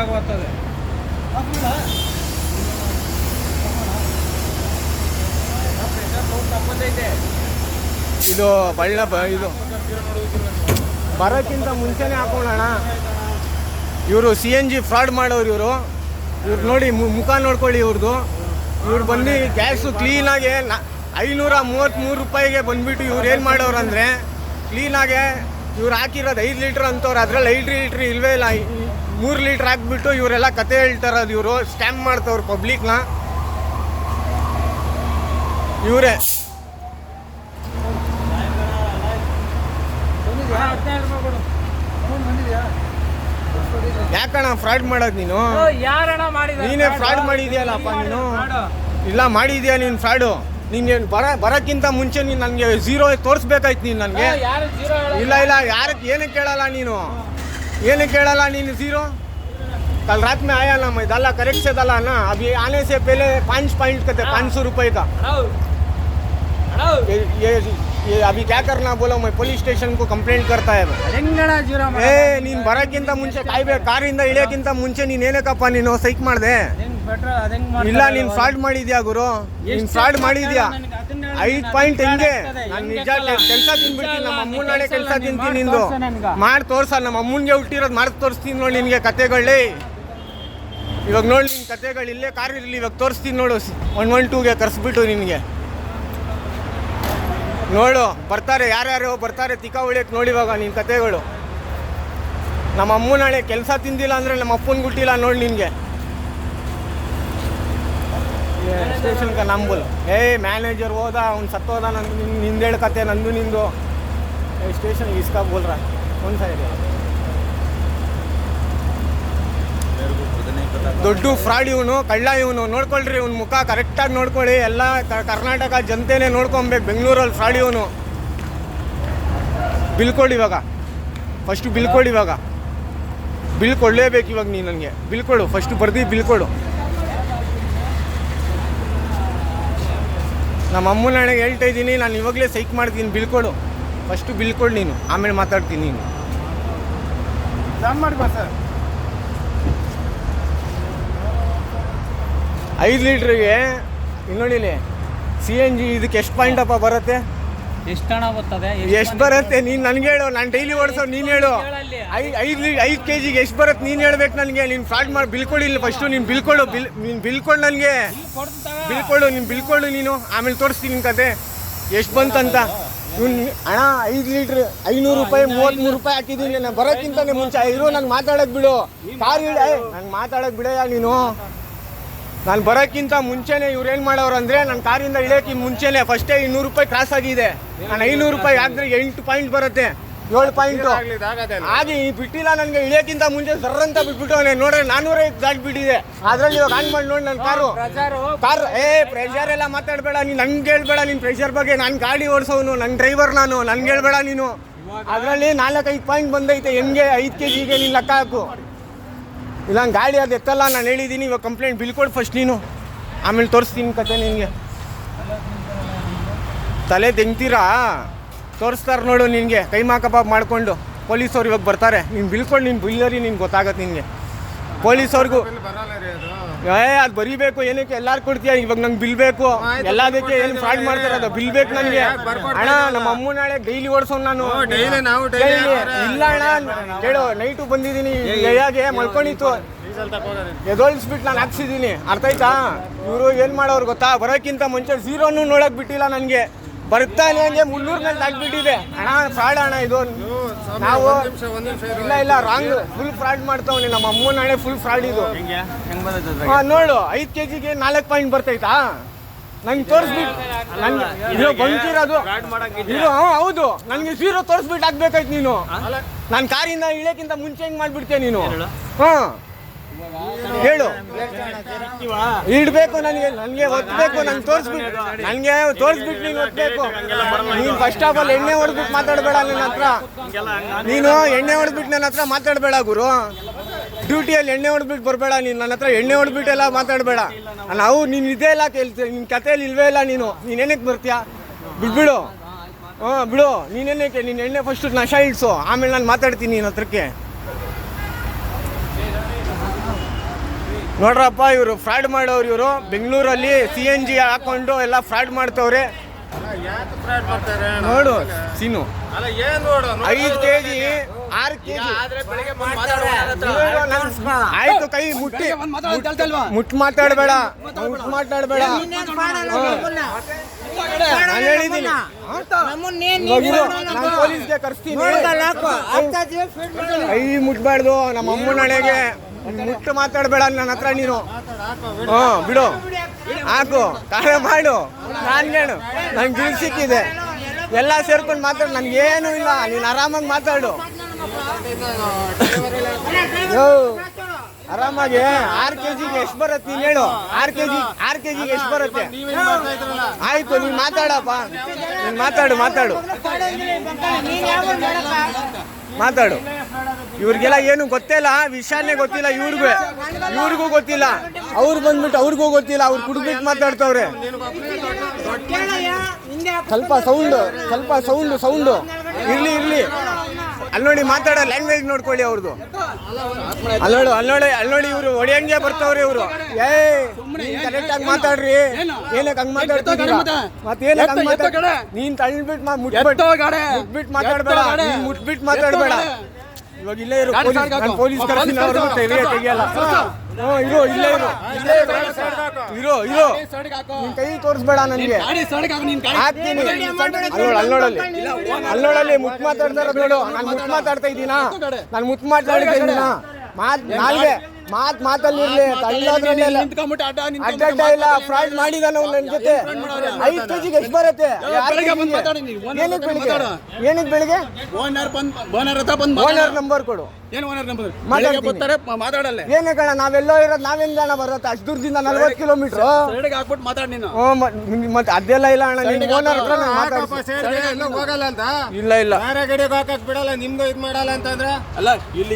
ಆಗುತ್ತದೆ. ಇದು ಇದು ಬರೋಕ್ಕಿಂತ ಮುಂಚೆನೇ ಹಾಕೋಣ. ಇವರು CNG ಫ್ರಾಡ್ ಮಾಡೋರು ಇವರು ನೋಡಿ ಮುಖ ನೋಡ್ಕೊಳ್ಳಿ ಇವ್ರದ್ದು. ಇವ್ರು ಬಂದು ಗ್ಯಾಸು ಕ್ಲೀನಾಗೆ 533 ರೂಪಾಯಿಗೆ ಬಂದುಬಿಟ್ಟು ಇವ್ರು ಏನು ಮಾಡೋರು ಅಂದರೆ ಕ್ಲೀನಾಗೆ ಇವ್ರು ಹಾಕಿರೋದು 5 ಲೀಟ್ರ್ ಅಂತವ್ರು, ಅದರಲ್ಲಿ 5 ಲೀಟ್ರ್ ಇಲ್ವೇ ಇಲ್ಲ, 3 ಲೀಟ್ರ್ ಹಾಕ್ಬಿಟ್ಟು ಇವರೆಲ್ಲ ಕತೆ ಹೇಳ್ತಾರದು. ಇವರು ಸ್ಕ್ಯಾಮ್ ಮಾಡ್ತವ್ರು ಪಬ್ಲಿಕ್ನ ಇವರೇ. ಯಾಕಣ್ಣ ಫ್ರಾಡ್ ಮಾಡೋದು ನೀನು? ನೀನೇ ಫ್ರಾಡ್ ಮಾಡಿದ್ಯಲ್ಲಪ್ಪ ನೀನು. ಇಲ್ಲ ಮಾಡಿದ್ಯಾ ನೀನು ಫ್ರಾಡು. ನಿಂಗೆ ಬರೋಕ್ಕಿಂತ ಮುಂಚೆ ನೀನು ನನಗೆ 0 ತೋರಿಸ್ಬೇಕಾಯ್ತು ನೀನು ನನಗೆ. ಇಲ್ಲ ಯಾರಕ್ಕೆ ಏನಕ್ಕೆ ಕೇಳಲ್ಲ ನೀನು? ಏನಕ್ಕೆ ಕೇಳಲ್ಲ ನೀನು 0? कल रात में आया ना मैं, डाला करेक्ट से डाला ना. अभी आने से पहले 5 पॉइंट का थे, 500 रुपये का. ये अभी क्या करना बोलो, मैं पुलिस स्टेशन को कंप्लेंट करता है. ನೀನು ಬರೋಕ್ಕಿಂತ ಮುಂಚೆ ಕಾಯ್ಬೇಕು. ಕಾರಿಂದ ಇಳಿಯೋಕ್ಕಿಂತ ಮುಂಚೆ ನೀನು ಏನಕ್ಕಪ್ಪ ನೀನು ಸೈಕ್ ಮಾಡಿದೆ? ಇಲ್ಲ ನೀನು ಫ್ರಾಡ್ ಮಾಡಿದ್ಯಾ ಗುರು, ನೀನು ಫ್ರಾಡ್ ಮಾಡಿದ್ಯಾ. 5 ಪಾಯಿಂಟ್ ಹೆಂಗೆ? ನಾನು ನಿಜ ಕೆಲಸ ತಿನ್ಬಿಡ್ತೀನಿ, ನಮ್ಮ ಅಮ್ಮನ ನಾಳೆ ಕೆಲಸ ತಿಂತೀನಿ. ನಿಂದು ಮಾಡಿ ತೋರ್ಸ, ನಮ್ಮ ಅಮ್ಮನಿಗೆ ಹುಟ್ಟಿರೋದು ಮಾಡಿ ತೋರಿಸ್ತೀನಿ ನೋಡಿ ನಿನಗೆ ಕತೆಗಳೇ. ಇವಾಗ ನೋಡಿ ನಿನ್ನ ಕತೆಗಳು ಇಲ್ಲೇ ಕಾರ್ ಇರಲಿ, ಇವಾಗ ತೋರಿಸ್ತೀನಿ ನೋಡು. 112ಗೆ ಕರೆಸ್ಬಿಟ್ಟು ನಿನಗೆ ನೋಡು. ಬರ್ತಾರೆ ಯಾರ್ಯಾರೋ ಬರ್ತಾರೆ ತಿಕ್ಕ ಹೊಳಿಯಕ್ಕೆ ನೋಡಿ ಇವಾಗ ನಿನ್ನ ಕತೆಗಳು. ನಮ್ಮ ಅಮ್ಮನ ನಾಳೆ ಕೆಲಸ ತಿಂದಿಲ್ಲ ಅಂದರೆ ನಮ್ಮ ಅಪ್ಪನ ಗುಟ್ಟಿಲ್ಲ ನೋಡಿ ನಿನಗೆ. स्टेशन का नाम बोलो. मैनेजर होदा उन सत्तोदा निंदेड़ कते नंदू निंदो. स्टेशन इसका बोल रहा है कौन सा एरिया? ದೊಡ್ಡ ಫ್ರಾಡ್ ಇವನು, ಕಳ್ಳ ಇವನು. ನೋಡ್ಕೊಳ್ರಿ ಇವ್ನ ಮುಖ ಕರೆಕ್ಟಾಗಿ ನೋಡ್ಕೊಳ್ಳಿ. ಎಲ್ಲ ಕರ್ನಾಟಕ ಜನತೆನೇ ನೋಡ್ಕೊಬೇಕು. ಬೆಂಗಳೂರಲ್ಲಿ ಫ್ರಾಡ್ ಇವನು. ಬಿಲ್ ಕೊಡಿ ಇವಾಗ, ಫಸ್ಟು ಬಿಲ್ ಕೊಡಿ. ಇವಾಗ ಬಿಲ್ ಕೊಡಲೇಬೇಕು ಇವಾಗ. ನೀನು ನನಗೆ ಬಿಲ್ ಕೊಡು, ಫಸ್ಟು ಬರ್ದು ಬಿಲ್ ಕೊಡು. ನಮ್ಮ ಅಮ್ಮನ ಹಣೆಗೆ ಹೇಳ್ತಾ ಇದ್ದೀನಿ, ನಾನು ಇವಾಗಲೇ ಸೈಕ್ ಮಾಡ್ತೀನಿ. ಬಿಲ್ ಕೊಡು, ಫಸ್ಟು ಬಿಲ್ ಕೊಡು ನೀನು, ಆಮೇಲೆ ಮಾತಾಡ್ತೀನಿ. ನೀನು ಮಾಡಿ ಬಾ ಸರ್. 5 ಲೀಟ್ರಿಗೆ ಇನ್ನೋಡಿಲಿ CNG ಇದಕ್ಕೆ ಎಷ್ಟು ಪಾಯಿಂಟ್ ಅಪ್ಪ ಬರುತ್ತೆ? ಎಷ್ಟು ಬರುತ್ತೆ ನೀನು ನನಗೆ ಹೇಳು. ನಾನು ಡೈಲಿ ಓಡಿಸೋ ನೀನು ಹೇಳು. 5 kgಗೆ ಎಷ್ಟು ಬರುತ್ತೆ ನೀನು ಹೇಳ್ಬೇಕು ನನಗೆ. ನೀನು ಫ್ರಾಡ್ ಮಾಡಿ ಬಿಲ್ ಕೊಡಿ. ಇಲ್ಲ ಫಸ್ಟು ನೀನು ಬಿಲ್ ಕೊಡು. ನೀನು ಬಿಲ್ ಕೊಡು ನನಗೆ. ಬಿಲ್ ಕೊಡು, ನೀನು ಬಿಲ್ ಕೊಡು ನೀನು, ಆಮೇಲೆ ತೋರಿಸ್ತೀನಿ ನಿನ್ನ ಕತೆ ಎಷ್ಟು ಬಂತಂತ. ಇವ್ನು ಅಣ್ಣ 5 ಲೀಟ್ರ್ 500 ರೂಪಾಯಿ 33 ರೂಪಾಯಿ ಹಾಕಿದ್ದೀನಿ. ನಾನು ಬರೋಕ್ಕಿಂತಲೇ ಮುಂಚೆ ಇರೋ ನಾನು ಮಾತಾಡೋಕೆ ಬಿಡು. ಕಾರ್ ಇಡ ನಾನು ಮಾತಾಡೋಕೆ ಬಿಡಯ್ಯ ನೀನು. ನಾನು ಬರೋಕ್ಕಿಂತ ಮುಂಚೆನೇ ಇವ್ರು ಏನು ಮಾಡೋರು ಅಂದರೆ, ನನ್ನ ಕಾರಿಂದ ಇಳಿಯೋಕ್ಕೆ ಮುಂಚೆನೇ ಫಸ್ಟೇ 200 ರೂಪಾಯಿ ಕ್ರಾಸ್ ಆಗಿದೆ. ನಾನು 500 ರೂಪಾಯಿ ಹಾಕಿದ್ರೆ 8 ಪಾಯಿಂಟ್ ಬರುತ್ತೆ, 7 ಪಾಯಿಂಟು ಆಗಿ ಬಿಟ್ಟಿಲ್ಲ. ನನಗೆ ಇಳಿಯೋಕ್ಕಿಂತ ಮುಂಚೆ ಸರ್ರಂತ ಬಿಟ್ಬಿಟ್ಟು ನೋಡ್ರೆ 400 ದಾಟ್ಬಿಟ್ಟಿದೆ. ಅದರಲ್ಲಿ ಇವಾಗ ಆನ್ ಮಾಡಿ ನೋಡಿ ನನ್ನ ಕಾರು. ಪ್ರೆಷರ್ ಎಲ್ಲ ಮಾತಾಡಬೇಡ ನೀನು, ನಂಗೆ ಹೇಳ್ಬೇಡ ನೀನು ಪ್ರೆಷರ್ ಬಗ್ಗೆ. ನಾನು ಗಾಡಿ ಓಡಿಸೋನು, ನನ್ನ ಡ್ರೈವರ್ ನಾನು, ನನಗೆ ಹೇಳ್ಬೇಡ ನೀನು. ಅದರಲ್ಲಿ 4-5 ಪಾಯಿಂಟ್ ಬಂದೈತೆ. ಹೆಂಗೆ 5 kgಗೆ ನೀನು ಲೆಕ್ಕ ಹಾಕು. ಇಲ್ಲ ಗಾಡಿ ಅದು ಎತ್ತಲ್ಲ, ನಾನು ಹೇಳಿದ್ದೀನಿ. ಇವಾಗ ಕಂಪ್ಲೇಂಟ್ ಬಿಲ್ ಕೊಡು ಫಸ್ಟ್ ನೀನು, ಆಮೇಲೆ ತೋರಿಸ್ತೀನಿ ಕತೆ ನಿನಗೆ. ತಲೆ ತೆಂಗ್ತೀರಾ ತೋರಿಸ್ತಾರೆ ನೋಡು ನಿನಗೆ, ಕೈ ಮಾಕಪಾಪ್ ಮಾಡಿಕೊಂಡು. ಪೊಲೀಸವ್ರು ಇವಾಗ ಬರ್ತಾರೆ. ನೀನು ಬಿಲ್ ಕೊಡು, ನೀನು ಬಿಲ್ಲರಿ ನಿನ್ಗೆ ಗೊತ್ತಾಗತ್ತೆ ನಿನಗೆ. ಪೊಲೀಸವ್ರಿಗೂ ಅದು ಬರೀಬೇಕು. ಏನಕ್ಕೆ ಎಲ್ಲಾರು ಕೊಡ್ತೀಯ? ಇವಾಗ ನಂಗೆ ಬಿಲ್ ಬೇಕು. ಎಲ್ಲದಕ್ಕೆ ಏನು ಫ್ರಾಡ್ ಮಾಡ್ತಾರೆ, ಅದು ಬಿಲ್ ಬೇಕು ನನಗೆ. ಅಣ್ಣ ನಮ್ಮ ಅಮ್ಮ ನಾಳೆ ಡೈಲಿ ಓಡಿಸೋನು ನಾನು. ಇಲ್ಲ ಅಣ್ಣ ಕೇಳು, ನೈಟು ಬಂದಿದ್ದೀನಿ, ಹೇಗೆ ಮಲ್ಕೊಂಡಿತ್ತು, ಎದೋಳಿಸ್ಬಿಟ್ಟು ನಾನು ಹಾಕ್ಸಿದ್ದೀನಿ. ಅರ್ಥ ಆಯ್ತಾ? ಇವರು ಏನು ಮಾಡೋರು ಗೊತ್ತಾ, ಬರೋಕ್ಕಿಂತ ಮುಂಚೆ 0 ನೋಡೋಕೆ ಬಿಟ್ಟಿಲ್ಲ ನನಗೆ. ಬರ್ತಾನೆ ಹಂಗೆ 300 ಮೇಲೆ ದಾಟ್ಬಿಟ್ಟಿದೆ. ಅಣ್ಣ ಫ್ರಾಡ್ ಅಣ್ಣ ಇದು. ನಾವು ಇಲ್ಲ ರಾಂಗ್ ಫುಲ್ ಫ್ರಾಡ್ ಮಾಡ್ತಾವನಿ. ನಮ್ಮ ಅಮ್ಮನ ಹಣೆ ಫುಲ್ ಫ್ರಾಡ್ ಇದು. ನೋಡು 5 kgಗೆ 4 ಪಾಯಿಂಟ್ ಬರ್ತೈತಾ? ನಂಗೆ ತೋರಿಸ್ಬಿಟ್ಟು ನಂಗೆ ಇದು ಬಂತಿರೋದು ಇದು. ಹೌದು, ನನಗೆ 0 ತೋರಿಸ್ಬಿಟ್ಟು ಹಾಕ್ಬೇಕಾಯ್ತು ನೀನು. ನಾನು ಕಾರಿಂದ ಇಳಿಯೋಕ್ಕಿಂತ ಮುಂಚೆ ಹೆಂಗೆ ಮಾಡಿಬಿಡ್ತೀಯ ನೀನು? ಹೇಳು. ಇಡಬೇಕು ನನಗೆ ಒತ್ತಬೇಕು. ನಂಗೆ ತೋರಿಸ್ಬಿಟ್ಟು ನೀನು ಒತ್ತಬೇಕು. ನೀನು ಫಸ್ಟ್ ಆಫ್ ಆಲ್ ಎಣ್ಣೆ ಹೊಡೆದ್ಬಿಟ್ಟು ಮಾತಾಡಬೇಡ ನನ್ನ ಹತ್ರ. ನೀನು ಎಣ್ಣೆ ಹೊಡೆದ್ಬಿಟ್ಟು ನನ್ನ ಹತ್ರ ಮಾತಾಡಬೇಡ ಗುರು. ಡ್ಯೂಟಿಯಲ್ಲಿ ಎಣ್ಣೆ ಹೊಡೆದ್ಬಿಟ್ಟು ಬರಬೇಡ ನೀನು ನನ್ನ ಹತ್ರ. ಎಣ್ಣೆ ಹೊಡೆದ್ಬಿಟ್ಟೆಲ್ಲ ಮಾತಾಡಬೇಡ. ನಾವು ನೀನು ಇದೇ ಇಲ್ಲ ಕೇಳ್ತೀವಿ. ನಿನ್ನ ಕಥೆಯಲ್ಲಿ ಇಲ್ವೇ ಇಲ್ಲ ನೀನು. ನೀನೇನಕ್ಕೆ ಬರ್ತೀಯಾ? ಬಿಡ್ಬಿಡು. ಬಿಡು. ನೀನೇನಕ್ಕೆ ನೀನು ಎಣ್ಣೆ ಫಸ್ಟು ನಶ ಇಡ್ಸು, ಆಮೇಲೆ ನಾನು ಮಾತಾಡ್ತೀನಿ ನಿನ್ನ ಹತ್ರಕ್ಕೆ. ನೋಡ್ರಪ್ಪ, ಇವರು ಫ್ರಾಡ್ ಮಾಡೋರು. ಇವರು ಬೆಂಗಳೂರಲ್ಲಿ CNG ಹಾಕೊಂಡು ಎಲ್ಲ ಫ್ರಾಡ್ ಮಾಡ್ತವ್ರೆ. ನೋಡು ಸೀನು, 5 kg 6 kg ಆಯ್ತು. ಕೈ ಮುಟ್ಟಿ ಮಾತಾಡಬೇಡ. ನಾನು ಹೇಳಿದ್ದೀನಿ, ನಾನು ಪೊಲೀಸ್ಗೆ ಕರ್ಸ್ತೀನಿ. ಕೈ ಮುಟ್ಬಾರ್ದು. ನಮ್ಮ ಅಮ್ಮನ ಹಣೆಗೆ ಮುಟ್ಟು ಮಾತಾಡಬೇಡ ನನ್ನ ಹತ್ರ ನೀನು. ಬಿಡು, ಹಾಕು, ಕಾರ್ಯ ಮಾಡು. ನಾನೇನು, ನಂಗೆ ಗಿಲ್ ಸಿಕ್ಕಿದೆ. ಎಲ್ಲ ಸೇರ್ಕೊಂಡು ಮಾತಾಡು, ನನ್ಗೇನು ಇಲ್ಲ. ನೀನು ಆರಾಮಾಗಿ ಮಾತಾಡು. ಆರಾಮಾಗಿ 6 kg ಎಷ್ಟು ಬರುತ್ತೆ ನೀನು ಹೇಳು. 6 kg ಎಷ್ಟು ಬರುತ್ತೆ? ಆಯ್ತು, ನೀನು ಮಾತಾಡಪ್ಪ. ನೀನು ಮಾತಾಡು. ಇವ್ರಿಗೆಲ್ಲ ಏನು ಗೊತ್ತಿಲ್ಲ, ವಿಷಯನೇ ಗೊತ್ತಿಲ್ಲ. ಇವ್ರಿಗೂ ಗೊತ್ತಿಲ್ಲ. ಅವ್ರು ಬಂದ್ಬಿಟ್ಟು ಅವ್ರಿಗೂ ಗೊತ್ತಿಲ್ಲ. ಅವ್ರು ಕುಡ್ಬಿಟ್ಟು ಮಾತಾಡ್ತವ್ರೆ. ಸ್ವಲ್ಪ ಸೌಂಡು ಇರ್ಲಿ. ಅಲ್ಲಿ ನೋಡಿ, ಮಾತಾಡೋ ಲ್ಯಾಂಗ್ವೇಜ್ ನೋಡ್ಕೊಳ್ಳಿ ಅವ್ರದ್ದು. ಅಲ್ಲಿ ನೋಡಿ ಇವರು ಹೊಡೆಯಂಗೆ ಬರ್ತವ್ರೆ ಇವರು. ಕರೆಕ್ಟ್ ಆಗಿ ಮಾತಾಡ್ರಿ. ಏನಕ್ಕೆ ಹಂಗ್ ಮಾತಾಡ್ತಿದ್ದೀರಾ? ಮತ್ತೇನಕ್ಕೆ ಹಂಗ್ ಮಾತಾಡ? ನೀನ್ ತಳ್ಬಿಟ್ಟು ಮುಟ್ಬಿಟ್ಟು ಮಾತಾಡ್ಬೇಡ. ಇವಾಗ ಇಲ್ಲೇ ಇರು, ಪೊಲೀಸ್ ಕರ್ಸಿನ ಅವ್ರದ್ದು ತೆಗಿಯಲ್ಲ. ಇರೋ ನಿನ್ ಕೈ ತೋರಿಸ್ಬೇಡ ನನಗೆ. ಹಾಕ್ತೀನಿ. ಅಲ್ಲೋಡಲ್ಲಿ ಮುಟ್ ಮಾತಾಡ್ತಾರ ನೋಡು. ನಾನು ಮುಟ್ ಮಾತಾಡ್ತಾ ಇದ್ದೀನಾ? ಮಾತಲ್ಲಿರ್ಲಿ. ಅಡ್ಡ ಇಲ್ಲ. ಫ್ರಾಡ್ ಮಾಡಿದಾನ ನನ್ನ ಜೊತೆ. 5 kg ಎಷ್ಟು ಬರುತ್ತೆ? ಏನಕ್ಕೆ ಬೆಳಿಗ್ಗೆ ಓನರ್ ನಂಬರ್ ಕೊಡು. ಮಾತಾಡಲ್ಲ. ಏನೇ ಕಣ, ನಾವೆಲ್ಲೋ ಇರೋದು. ನಾವೇನ್ ಜನ ಬರುತ್ತೆ ಅಷ್ಟು ದೂರದಿಂದ 40 ಕಿಲೋಮೀಟರ್? ಮತ್ತೆ ಅದೆಲ್ಲ ಇಲ್ಲ ಅಣ್ಣ. ನಿಮ್ ಓನರ್ ಹತ್ರ ಹೋಗಲ್ಲ ಅಂತ. ಇಲ್ಲ ಬೇರೆ ಗಡಿಗೆ ಹಾಕಕ್ ಬಿಡಲ್ಲ. ನಿಮ್ದು ಇದ್ ಮಾಡಲ್ಲ ಅಂತಂದ್ರೆ ಅಲ್ಲ ಇಲ್ಲಿ